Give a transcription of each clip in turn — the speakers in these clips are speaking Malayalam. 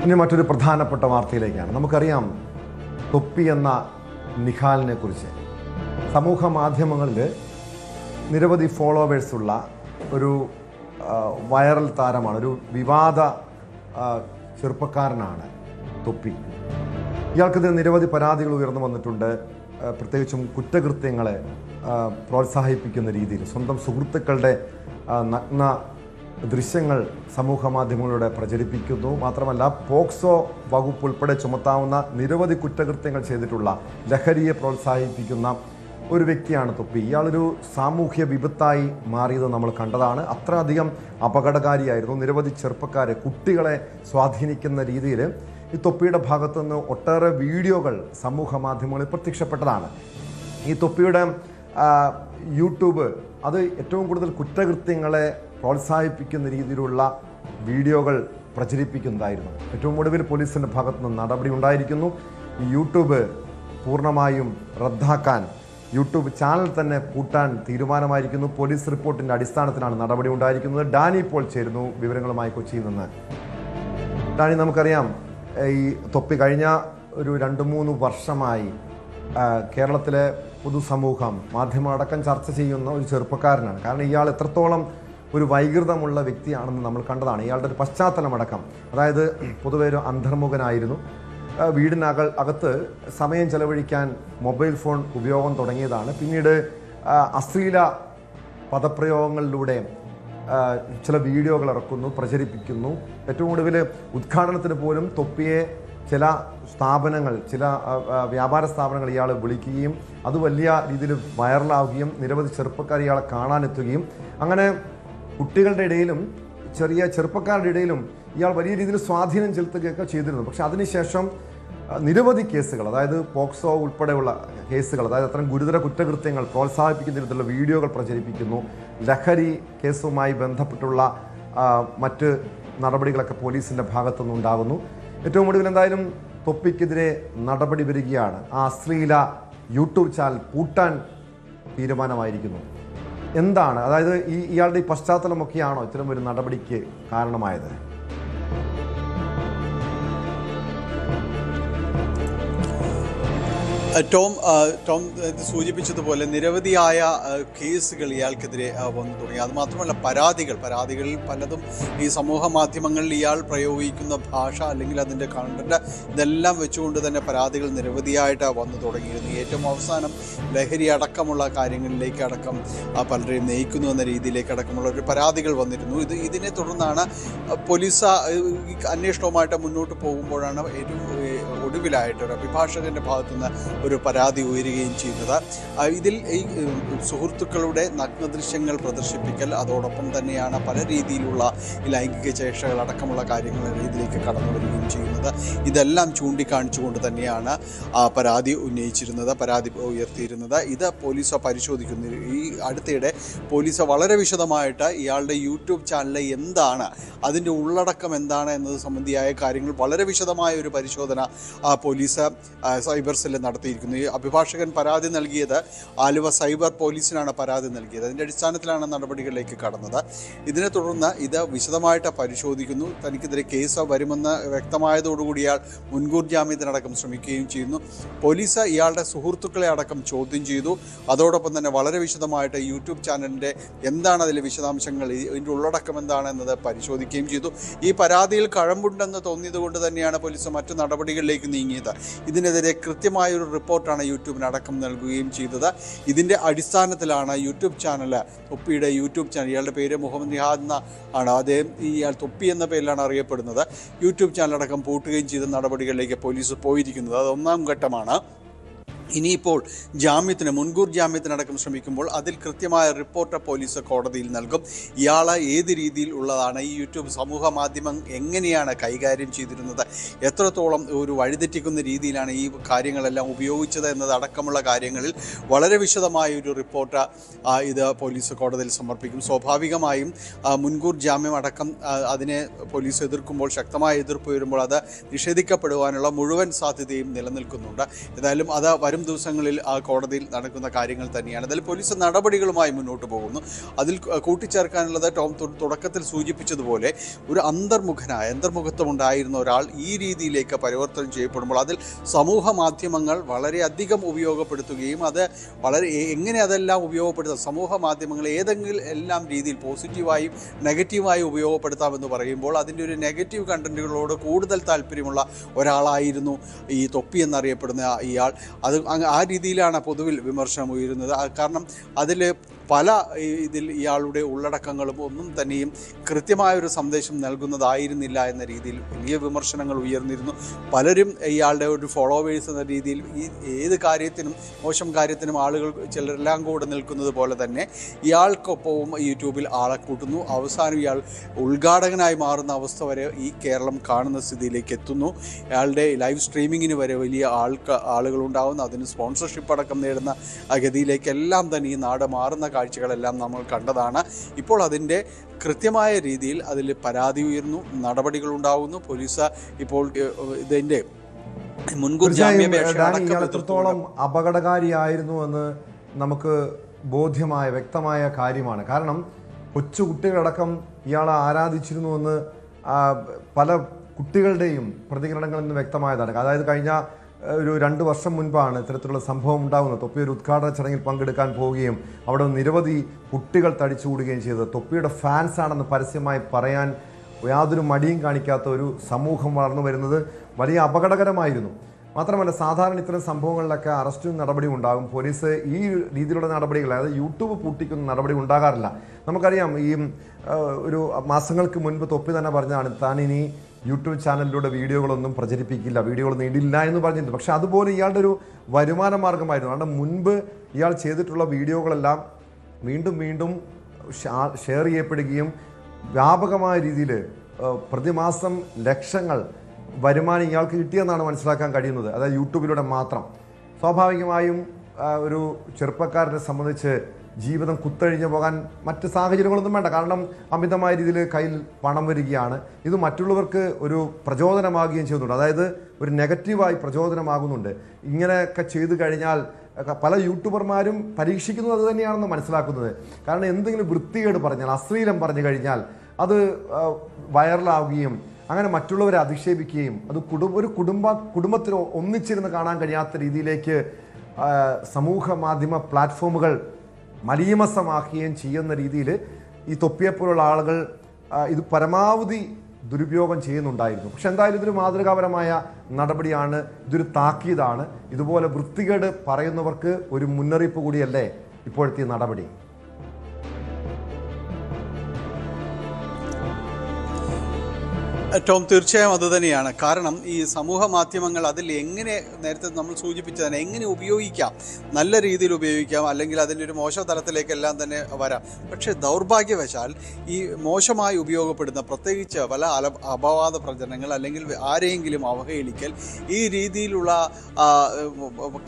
ഇനി മറ്റൊരു പ്രധാനപ്പെട്ട വാർത്തയിലേക്കാണ്. നമുക്കറിയാം തൊപ്പി എന്ന നിഹാലിനെ കുറിച്ച് സമൂഹ മാധ്യമങ്ങളിൽ നിരവധി ഫോളോവേഴ്സുള്ള ഒരു വൈറൽ താരമാണ്, ഒരു വിവാദ ചെറുപ്പക്കാരനാണ് തൊപ്പി. ഇയാൾക്കെതിരെ നിരവധി പരാതികൾ ഉയർന്നു വന്നിട്ടുണ്ട്. പ്രത്യേകിച്ചും കുറ്റകൃത്യങ്ങളെ പ്രോത്സാഹിപ്പിക്കുന്ന രീതിയിൽ സ്വന്തം സുഹൃത്തുക്കളുടെ നഗ്ന ദൃശ്യങ്ങൾ സമൂഹ മാധ്യമങ്ങളിലൂടെ പ്രചരിപ്പിക്കുന്നു. മാത്രമല്ല പോക്സോ വകുപ്പ് ഉൾപ്പെടെ ചുമത്താവുന്ന നിരവധി കുറ്റകൃത്യങ്ങൾ ചെയ്തിട്ടുള്ള ലഹരിയെ പ്രോത്സാഹിപ്പിക്കുന്ന ഒരു വ്യക്തിയാണ് തൊപ്പി. ഇയാളൊരു സാമൂഹ്യ വിപത്തായി മാറിയത് നമ്മൾ കണ്ടതാണ്. അത്രയധികം അപകടകാരിയായിരുന്നു. നിരവധി ചെറുപ്പക്കാരെ, കുട്ടികളെ സ്വാധീനിക്കുന്ന രീതിയിൽ ഈ തൊപ്പിയുടെ ഭാഗത്തു നിന്ന് ഒട്ടേറെ വീഡിയോകൾ സമൂഹ മാധ്യമങ്ങളിൽ പ്രത്യക്ഷപ്പെട്ടതാണ്. ഈ തൊപ്പിയുടെ യൂട്യൂബ് അത് ഏറ്റവും കൂടുതൽ കുറ്റകൃത്യങ്ങളെ പ്രോത്സാഹിപ്പിക്കുന്ന രീതിയിലുള്ള വീഡിയോകൾ പ്രചരിപ്പിക്കുന്നതായിരുന്നു. ഏറ്റവും ഒടുവിൽ പോലീസിൻ്റെ ഭാഗത്തു നിന്ന് നടപടി ഉണ്ടായിരിക്കുന്നു. ഈ യൂട്യൂബ് പൂർണ്ണമായും റദ്ദാക്കാൻ, യൂട്യൂബ് ചാനൽ തന്നെ പൂട്ടാൻ തീരുമാനമായിരിക്കുന്നു. പോലീസ് റിപ്പോർട്ടിൻ്റെ അടിസ്ഥാനത്തിലാണ് നടപടി ഉണ്ടായിരിക്കുന്നത്. ഡാനി ഇപ്പോൾ ചേരുന്നു വിവരങ്ങളുമായി കൊച്ചിയിൽ നിന്ന്. ഡാനി, നമുക്കറിയാം ഈ തൊപ്പി കഴിഞ്ഞ ഒരു 2-3 വർഷമായി കേരളത്തിലെ പൊതുസമൂഹം, മാധ്യമമടക്കം ചർച്ച ചെയ്യുന്ന ഒരു ചെറുപ്പക്കാരനാണ്. കാരണം ഇയാൾ എത്രത്തോളം ഒരു വൈകൃതമുള്ള വ്യക്തിയാണെന്ന് നമ്മൾ കണ്ടതാണ്. ഇയാളുടെ ഒരു പശ്ചാത്തലമടക്കം, അതായത് പൊതുവെ ഒരു അന്തർമുഖനായിരുന്നു. അകത്ത് സമയം ചെലവഴിക്കാൻ മൊബൈൽ ഫോൺ ഉപയോഗം തുടങ്ങിയതാണ്. പിന്നീട് അശ്ലീല പദപ്രയോഗങ്ങളിലൂടെ ചില വീഡിയോകൾ ഇറക്കുന്നു, പ്രചരിപ്പിക്കുന്നു. ഏറ്റവും ഒടുവിൽ ഉദ്ഘാടനത്തിന് പോലും തൊപ്പിയെ ചില സ്ഥാപനങ്ങൾ, ചില വ്യാപാര സ്ഥാപനങ്ങൾ ഇയാൾ വിളിക്കുകയും അത് വലിയ രീതിയിൽ വൈറലാവുകയും നിരവധി ചെറുപ്പക്കാർ ഇയാളെ കാണാനെത്തുകയും അങ്ങനെ കുട്ടികളുടെ ഇടയിലും ചെറുപ്പക്കാരുടെ ഇടയിലും ഇയാൾ വലിയ രീതിയിൽ സ്വാധീനം ചെലുത്തുകയൊക്കെ ചെയ്തിരുന്നു. പക്ഷെ അതിനുശേഷം നിരവധി കേസുകൾ, അതായത് പോക്സോ ഉൾപ്പെടെയുള്ള കേസുകൾ, അതായത് അത്തരം ഗുരുതര കുറ്റകൃത്യങ്ങൾ പ്രോത്സാഹിപ്പിക്കുന്ന തരത്തിലുള്ള വീഡിയോകൾ പ്രചരിപ്പിക്കുന്നു. ലഹരി കേസുമായി ബന്ധപ്പെട്ടുള്ള മറ്റ് നടപടികളൊക്കെ പോലീസിൻ്റെ ഭാഗത്തുനിന്നുണ്ടാകുന്നു. ഏറ്റവും ഒടുവിൽ എന്തായാലും തൊപ്പിക്കെതിരെ നടപടി വരികയാണ്. ആ അശ്ലീല യൂട്യൂബ് ചാനൽ പൂട്ടാൻ തീരുമാനമായിരിക്കുന്നു. എന്താണ്, അതായത് ഇയാളുടെ ഈ പശ്ചാത്തലമൊക്കെയാണോ ഇത്തരം ഒരു നടപടിക്ക് കാരണമായത്? ടോം സൂചിപ്പിച്ചതുപോലെ നിരവധിയായ കേസുകൾ ഇയാൾക്കെതിരെ വന്നു തുടങ്ങി. അതുമാത്രമല്ല പരാതികളിൽ പലതും ഈ സമൂഹ മാധ്യമങ്ങളിൽ ഇയാൾ പ്രയോഗിക്കുന്ന ഭാഷ അല്ലെങ്കിൽ അതിൻ്റെ കണ്ടന്റ് ഇതെല്ലാം വെച്ചുകൊണ്ട് തന്നെ പരാതികൾ നിരവധിയായിട്ട് വന്നു തുടങ്ങിയിരുന്നു. ഏറ്റവും അവസാനം ലഹരി അടക്കമുള്ള കാര്യങ്ങളിലേക്ക് അടക്കം പലരെയും നയിക്കുന്നു എന്ന രീതിയിലേക്ക് അടക്കമുള്ള ഒരു പരാതികൾ വന്നിരുന്നു. ഇതിനെ തുടർന്നാണ് പോലീസ് അന്വേഷണവുമായിട്ട് മുന്നോട്ട് പോകുമ്പോഴാണ് ഏറ്റവും ഒടുവിലായിട്ട് ഒരു അഭിഭാഷകൻ്റെ ഭാഗത്തുനിന്ന് ഒരു പരാതി ഉയരുകയും ചെയ്യുന്നത്. ഇതിൽ ഈ സുഹൃത്തുക്കളുടെ നഗ്നദൃശ്യങ്ങൾ പ്രദർശിപ്പിക്കൽ, അതോടൊപ്പം തന്നെയാണ് പല രീതിയിലുള്ള ലൈംഗിക ചേഷ്ടകൾ അടക്കമുള്ള കാര്യങ്ങൾ രീതിയിലേക്ക് കടന്നു വരികയും ചെയ്യുന്നത്. ഇതെല്ലാം ചൂണ്ടിക്കാണിച്ചുകൊണ്ട് തന്നെയാണ് പരാതി ഉയർത്തിയിരുന്നത്. ഇത് പോലീസ് പരിശോധിക്കുന്നു. ഈ അടുത്തിടെ പോലീസ് വളരെ വിശദമായിട്ട് ഇയാളുടെ യൂട്യൂബ് ചാനലിൽ എന്താണ്, അതിൻ്റെ ഉള്ളടക്കം എന്താണ് എന്നത് സംബന്ധിയായ കാര്യങ്ങൾ വളരെ വിശദമായ ഒരു പരിശോധന പോലീസ് സൈബർ സെല്ല് നടത്തിയിരിക്കുന്നു. ഈ അഭിഭാഷകൻ പരാതി നൽകിയത് ആലുവ സൈബർ പോലീസിനാണ് പരാതി നൽകിയത്. അതിൻ്റെ അടിസ്ഥാനത്തിലാണ് നടപടികളിലേക്ക് കടന്നത്. ഇതിനെ തുടർന്ന് ഇത് വിശദമായിട്ട് പരിശോധിക്കുന്നു. തനിക്കെതിരെ കേസ് വരുമെന്ന് വ്യക്തമായതോടുകൂടി ഇയാൾ മുൻകൂർ ജാമ്യത്തിനടക്കം ശ്രമിക്കുകയും ചെയ്യുന്നു. പോലീസ് ഇയാളുടെ സുഹൃത്തുക്കളെ അടക്കം ചോദ്യം ചെയ്തു. അതോടൊപ്പം തന്നെ വളരെ വിശദമായിട്ട് യൂട്യൂബ് ചാനലിൻ്റെ എന്താണ് അതിലെ വിശദാംശങ്ങൾ, ഇതിൻ്റെ ഉള്ളടക്കം എന്താണ് എന്നത് പരിശോധിക്കുകയും ചെയ്തു. ഈ പരാതിയിൽ കഴമ്പുണ്ടെന്ന് തോന്നിയത് കൊണ്ട് തന്നെയാണ് പോലീസ് മറ്റു നടപടികളിലേക്ക് നീങ്ങിയത്. ഇതിനെതിരെ കൃത്യമായൊരു റിപ്പോർട്ടാണ് യൂട്യൂബിന് അടക്കം നൽകുകയും ചെയ്തത്. ഇതിൻ്റെ അടിസ്ഥാനത്തിലാണ് യൂട്യൂബ് ചാനൽ, തൊപ്പിയുടെ യൂട്യൂബ് ചാനൽ, ഇയാളുടെ പേര് മുഹമ്മദ് നിഹാദ് ആണ്, അദ്ദേഹം ഇയാൾ തൊപ്പി എന്ന പേരിലാണ് അറിയപ്പെടുന്നത്, യൂട്യൂബ് ചാനലടക്കം പൂട്ടുകയും ചെയ്ത നടപടികളിലേക്ക് പോലീസ് പോയിരിക്കുന്നത്. അത് 1ാം ഘട്ടമാണ്. ഇനിയിപ്പോൾ മുൻകൂർ ജാമ്യത്തിനടക്കം ശ്രമിക്കുമ്പോൾ അതിൽ കൃത്യമായ റിപ്പോർട്ട് പോലീസ് കോടതിയിൽ നൽകും. ഇയാൾ ഏത് രീതിയിൽ ഉള്ളതാണ്, ഈ യൂട്യൂബ് സമൂഹ മാധ്യമം എങ്ങനെയാണ് കൈകാര്യം ചെയ്തിരുന്നത്, എത്രത്തോളം ഒരു വഴിതെറ്റിക്കുന്ന രീതിയിലാണ് ഈ കാര്യങ്ങളെല്ലാം ഉപയോഗിച്ചത് എന്നതടക്കമുള്ള കാര്യങ്ങളിൽ വളരെ വിശദമായ ഒരു റിപ്പോർട്ട് ഇത് പോലീസ് കോടതിയിൽ സമർപ്പിക്കും. സ്വാഭാവികമായും മുൻകൂർ ജാമ്യം അടക്കം അതിനെ പോലീസ് എതിർക്കുമ്പോൾ, ശക്തമായ എതിർപ്പ് വരുമ്പോൾ അത് നിഷേധിക്കപ്പെടുവാനുള്ള മുഴുവൻ സാധ്യതയും നിലനിൽക്കുന്നുണ്ട്. ഏതായാലും അത് വരും ദിവസങ്ങളിൽ കോടതിയിൽ നടക്കുന്ന കാര്യങ്ങൾ തന്നെയാണ്. അതിൽ പോലീസ് നടപടികളുമായി മുന്നോട്ട് പോകുന്നു. അതിൽ കൂട്ടിച്ചേർക്കാനുള്ളത് ടോം തുടക്കത്തിൽ സൂചിപ്പിച്ചതുപോലെ ഒരു അന്തർമുഖത്വം ഉണ്ടായിരുന്ന ഒരാൾ ഈ രീതിയിലേക്ക് പരിവർത്തനം ചെയ്യപ്പെടുമ്പോൾ അതിൽ സമൂഹ മാധ്യമങ്ങൾ വളരെയധികം ഉപയോഗപ്പെടുത്തുകയും അത് എങ്ങനെ അതെല്ലാം ഉപയോഗപ്പെടുത്താം, സമൂഹ മാധ്യമങ്ങൾ ഏതെങ്കിലും എല്ലാം രീതിയിൽ പോസിറ്റീവായും നെഗറ്റീവായും ഉപയോഗപ്പെടുത്താമെന്ന് പറയുമ്പോൾ അതിൻ്റെ ഒരു നെഗറ്റീവ് കണ്ടന്റുകളോട് കൂടുതൽ താല്പര്യമുള്ള ഒരാളായിരുന്നു ഈ തൊപ്പി എന്നറിയപ്പെടുന്ന ഇയാൾ. അത് ആ രീതിയിലാണ് പൊതുവിൽ വിമർശനം ഉയരുന്നത്. കാരണം അതിൽ പല ഇതിൽ ഇയാളുടെ ഉള്ളടക്കങ്ങളും ഒന്നും തന്നെയും കൃത്യമായൊരു സന്ദേശം നൽകുന്നതായിരുന്നില്ല എന്ന രീതിയിൽ വലിയ വിമർശനങ്ങൾ ഉയർന്നിരുന്നു. പലരും ഇയാളുടെ ഒരു ഫോളോവേഴ്സ് എന്ന രീതിയിൽ ഈ ഏത് കാര്യത്തിനും മോശം കാര്യത്തിനും ആളുകൾ ചിലരെല്ലാം കൂടെ നിൽക്കുന്നത് പോലെ തന്നെ ഇയാൾക്കൊപ്പവും യൂട്യൂബിൽ ആളെ കൂട്ടുന്നു. അവസാനം ഇയാൾ ഉദ്ഘാടകനായി മാറുന്ന അവസ്ഥ വരെ ഈ കേരളം കാണുന്ന സ്ഥിതിയിലേക്ക് എത്തുന്നു. ഇയാളുടെ ലൈവ് സ്ട്രീമിങ്ങിന് വരെ വലിയ ആളുകളുണ്ടാവുന്നു. അതിന് സ്പോൺസർഷിപ്പ് അടക്കം നേടുന്ന ഗതിയിലേക്കെല്ലാം തന്നെ ഈ നാട് മാറുന്ന കാഴ്ചകളെല്ലാം നമ്മൾ കണ്ടതാണ്. ഇപ്പോൾ അതിൻ്റെ കൃത്യമായ രീതിയിൽ അതിൽ പരാതി ഉയർന്നു, നടപടികൾ ഉണ്ടാവുന്നു. പോലീസ് ഇപ്പോൾ ഇതിൻ്റെ മുൻകൂർ ജാമ്യാപേക്ഷ എത്രത്തോളം അപകടകാരിയായിരുന്നു എന്ന് നമുക്ക് വ്യക്തമായ കാര്യമാണ്. കാരണം കൊച്ചുകുട്ടികളടക്കം ഇയാളെ ആരാധിച്ചിരുന്നുവെന്ന് പല കുട്ടികളുടെയും പ്രതികരണങ്ങളിൽ നിന്ന് വ്യക്തമായതാണ്. അതായത് കഴിഞ്ഞ ഒരു 2 വർഷം മുൻപാണ് ഇത്തരത്തിലുള്ള സംഭവം ഉണ്ടാകുന്നത്. തൊപ്പി ഒരു ഉദ്ഘാടന ചടങ്ങിൽ പങ്കെടുക്കാൻ പോവുകയും അവിടെ നിരവധി കുട്ടികൾ തടിച്ചുകൂടുകയും ചെയ്തത്. തൊപ്പിയുടെ ഫാൻസ് ആണെന്ന് പരസ്യമായി പറയാൻ യാതൊരു മടിയും കാണിക്കാത്ത ഒരു സമൂഹം വളർന്നു വരുന്നത് വലിയ അപകടകരമായിരുന്നു. മാത്രമല്ല, സാധാരണ ഇത്തരം സംഭവങ്ങളിലൊക്കെ അറസ്റ്റും നടപടിയും ഉണ്ടാകും. പോലീസ് ഈ രീതിയിലുള്ള നടപടികൾ, അതായത് യൂട്യൂബ് പൂട്ടിക്കുന്ന നടപടി ഉണ്ടാകാറില്ല. നമുക്കറിയാം, ഈ ഒരു മാസങ്ങൾക്ക് മുൻപ് തൊപ്പി തന്നെ പറഞ്ഞതാണ് താൻ ഇനി യൂട്യൂബ് ചാനലിലൂടെ വീഡിയോകളൊന്നും പ്രചരിപ്പിക്കില്ല, വീഡിയോകളൊന്നും ഇടില്ല എന്ന് പറഞ്ഞിട്ടുണ്ട്. പക്ഷെ അതുപോലെ ഇയാളുടെ ഒരു വരുമാന മാർഗമായിരുന്നു. കാരണം മുൻപ് ഇയാൾ ചെയ്തിട്ടുള്ള വീഡിയോകളെല്ലാം വീണ്ടും ഷെയർ ചെയ്യപ്പെടുകയും വ്യാപകമായ രീതിയിൽ പ്രതിമാസം ലക്ഷങ്ങൾ വരുമാനം ഇയാൾക്ക് കിട്ടിയെന്നാണ് മനസ്സിലാക്കാൻ കഴിയുന്നത്. അതായത് യൂട്യൂബിലൂടെ മാത്രം. സ്വാഭാവികമായും ഒരു ചെറുപ്പക്കാരനെ സംബന്ധിച്ച് ജീവിതം കുത്തഴിഞ്ഞു പോകാൻ മറ്റ് സാഹചര്യങ്ങളൊന്നും വേണ്ട. കാരണം അമിതമായ രീതിയിൽ കയ്യിൽ പണം വരികയാണ്. ഇത് മറ്റുള്ളവർക്ക് ഒരു പ്രചോദനമാകുകയും ചെയ്യുന്നുണ്ട്. അതായത് ഒരു നെഗറ്റീവായി പ്രചോദനമാകുന്നുണ്ട്. ഇങ്ങനെയൊക്കെ ചെയ്തു കഴിഞ്ഞാൽ പല യൂട്യൂബർമാരും പരീക്ഷിക്കുന്നത് അത് തന്നെയാണെന്ന് മനസ്സിലാക്കുന്നത്. കാരണം എന്തെങ്കിലും വൃത്തികേട് പറഞ്ഞാൽ, അശ്ലീലം പറഞ്ഞു കഴിഞ്ഞാൽ അത് വൈറലാവുകയും അങ്ങനെ മറ്റുള്ളവരെ അധിക്ഷേപിക്കുകയും അത് ഒരു കുടുംബത്തിന് ഒന്നിച്ചിരുന്ന് കാണാൻ കഴിയാത്ത രീതിയിലേക്ക് സമൂഹ മാധ്യമ പ്ലാറ്റ്ഫോമുകൾ മലീമസമാക്കുകയും ചെയ്യുന്ന രീതിയിൽ ഈ തൊപ്പിയെപ്പോലുള്ള ആളുകൾ ഇത് പരമാവധി ദുരുപയോഗം ചെയ്യുന്നുണ്ടായിരുന്നു. പക്ഷെ എന്തായാലും ഇതൊരു മാതൃകാപരമായ നടപടിയാണ്, ഇതൊരു താക്കീതാണ്. ഇതുപോലെ വൃത്തികേട് പറയുന്നവർക്ക് ഒരു മുന്നറിയിപ്പ് കൂടിയല്ലേ ഇപ്പോഴത്തെ നടപടി. ടോം, തീർച്ചയായും അതുതന്നെയാണ്. കാരണം ഈ സമൂഹ മാധ്യമങ്ങൾ അതിൽ എങ്ങനെ, നേരത്തെ നമ്മൾ സൂചിപ്പിച്ചതിനെ എങ്ങനെ ഉപയോഗിക്കാം, നല്ല രീതിയിൽ ഉപയോഗിക്കാം, അല്ലെങ്കിൽ അതിൻ്റെ ഒരു മോശ തലത്തിലേക്കെല്ലാം തന്നെ വരാം. പക്ഷേ ദൗർഭാഗ്യവശാൽ ഈ മോശമായി ഉപയോഗപ്പെടുന്ന, പ്രത്യേകിച്ച് പല അപവാദ പ്രചരണങ്ങൾ അല്ലെങ്കിൽ ആരെയെങ്കിലും അവഹേളിക്കൽ, ഈ രീതിയിലുള്ള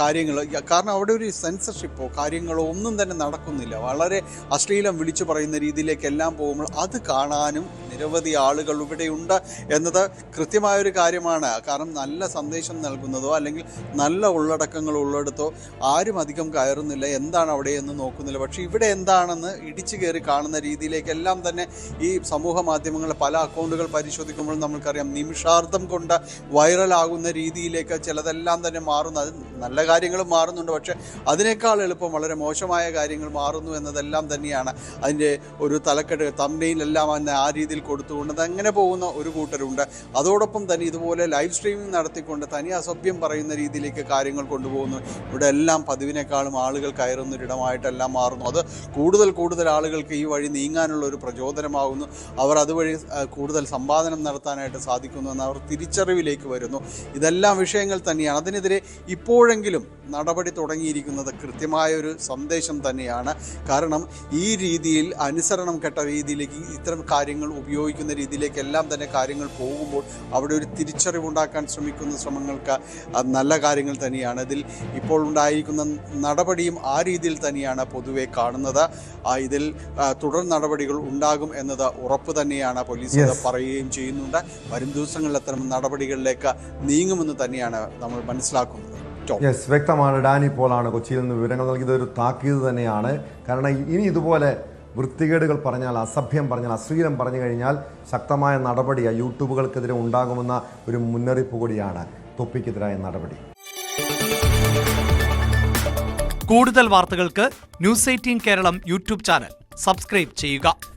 കാര്യങ്ങൾ, കാരണം അവിടെ ഒരു സെൻസർഷിപ്പോ കാര്യങ്ങളോ ഒന്നും തന്നെ നടക്കുന്നില്ല. വളരെ അശ്ലീലം വിളിച്ചു പറയുന്ന രീതിയിലേക്കെല്ലാം പോകുമ്പോൾ അത് കാണാനും നിരവധി ആളുകൾ ഇവിടെയുണ്ട് എന്നത് കൃത്യമായൊരു കാര്യമാണ്. കാരണം നല്ല സന്ദേശം നൽകുന്നതോ അല്ലെങ്കിൽ നല്ല ഉള്ളടക്കങ്ങൾ ഉള്ളിടത്തോ ആരും അധികം കയറുന്നില്ല, എന്താണ് അവിടെ എന്ന് നോക്കുന്നില്ല. പക്ഷേ ഇവിടെ എന്താണെന്ന് ഇടിച്ചു കയറി കാണുന്ന രീതിയിലേക്കെല്ലാം തന്നെ ഈ സമൂഹ മാധ്യമങ്ങളിലെ പല അക്കൗണ്ടുകൾ പരിശോധിക്കുമ്പോൾ നമ്മൾക്കറിയാം, നിമിഷാർദ്ധം കൊണ്ട് വൈറലാകുന്ന രീതിയിലേക്ക് ചിലതെല്ലാം തന്നെ മാറുന്നു. അത് നല്ല കാര്യങ്ങളും മാറുന്നുണ്ട്, പക്ഷേ അതിനേക്കാൾ എളുപ്പം വളരെ മോശമായ കാര്യങ്ങൾ മാറുന്നു എന്നതെല്ലാം തന്നെയാണ് അതിൻ്റെ ഒരു തലക്കെട്ട്. തംബ്നെയിലെല്ലാം തന്നെ ആ രീതിയിൽ കൊടുത്തുകൊണ്ട് അങ്ങനെ പോകുന്ന ഒരു കൂട്ടരുണ്ട്. അതോടൊപ്പം തന്നെ ഇതുപോലെ ലൈവ് സ്ട്രീമിംഗ് നടത്തിക്കൊണ്ട് തനി അസഭ്യം പറയുന്ന രീതിയിലേക്ക് കാര്യങ്ങൾ കൊണ്ടുപോകുന്നു. ഇവിടെ എല്ലാം പതിവിനേക്കാളും ആളുകൾ കയറുന്നൊരിടമായിട്ടെല്ലാം മാറുന്നു. അത് കൂടുതൽ ആളുകൾക്ക് ഈ വഴി നീങ്ങാനുള്ള ഒരു പ്രചോദനമാകുന്നു. അവർ അതുവഴി കൂടുതൽ സമ്പാദനം നടത്താനായിട്ട് സാധിക്കുന്നു എന്ന് അവർ തിരിച്ചറിവിലേക്ക് വരുന്നു. ഇതെല്ലാം വിഷയങ്ങൾ തന്നെയാണ്. അതിനെതിരെ ഇപ്പോഴെങ്കിലും നടപടി തുടങ്ങിയിരിക്കുന്നത് കൃത്യമായൊരു സന്ദേശം തന്നെയാണ്. കാരണം ഈ രീതിയിൽ അനുസരണം കെട്ട രീതിയിലേക്ക് ഇത്തരം കാര്യങ്ങൾ ഉപയോഗിക്കുന്ന രീതിയിലേക്കെല്ലാം തന്നെ കാര്യങ്ങൾ പോകുമ്പോൾ അവിടെ ഒരു തിരിച്ചറിവുണ്ടാക്കാൻ ശ്രമിക്കുന്ന ശ്രമങ്ങൾക്ക് നല്ല കാര്യങ്ങൾ തന്നെയാണ്. ഇതിൽ ഇപ്പോൾ ഉണ്ടായിരിക്കുന്ന നടപടിയും ആ രീതിയിൽ തന്നെയാണ് പൊതുവെ കാണുന്നത്. ഇതിൽ തുടർ നടപടികൾ ഉണ്ടാകും എന്നത് ഉറപ്പ് തന്നെയാണ്. പോലീസ് പറയുകയും ചെയ്യുന്നുണ്ട്. വരും ദിവസങ്ങളിൽ അത്തരം നടപടികളിലേക്ക് നീങ്ങുമെന്ന് തന്നെയാണ് നമ്മൾ മനസ്സിലാക്കുന്നത്. ടോം. യെസ്, വ്യക്തമാണ്. ഡാനി പോളാണ് കൊച്ചിയിൽ നിന്ന് വിവരങ്ങൾ നൽകിയത്. ഒരു താക്കീത് തന്നെയാണ്. കാരണം ഇനി ഇതുപോലെ വൃത്തികേടുകൾ പറഞ്ഞാൽ, അസഭ്യം പറഞ്ഞാൽ, അശ്ലീലം പറഞ്ഞു കഴിഞ്ഞാൽ ശക്തമായ നടപടി യൂട്യൂബുകൾക്കെതിരെ ഉണ്ടാകുമെന്ന ഒരു മുന്നറിയിപ്പ് കൂടിയാണ് തൊപ്പിക്കെതിരായ നടപടി. കൂടുതൽ വാർത്തകൾക്ക് News 18 Keralam YouTube channel subscribe ചെയ്യുക.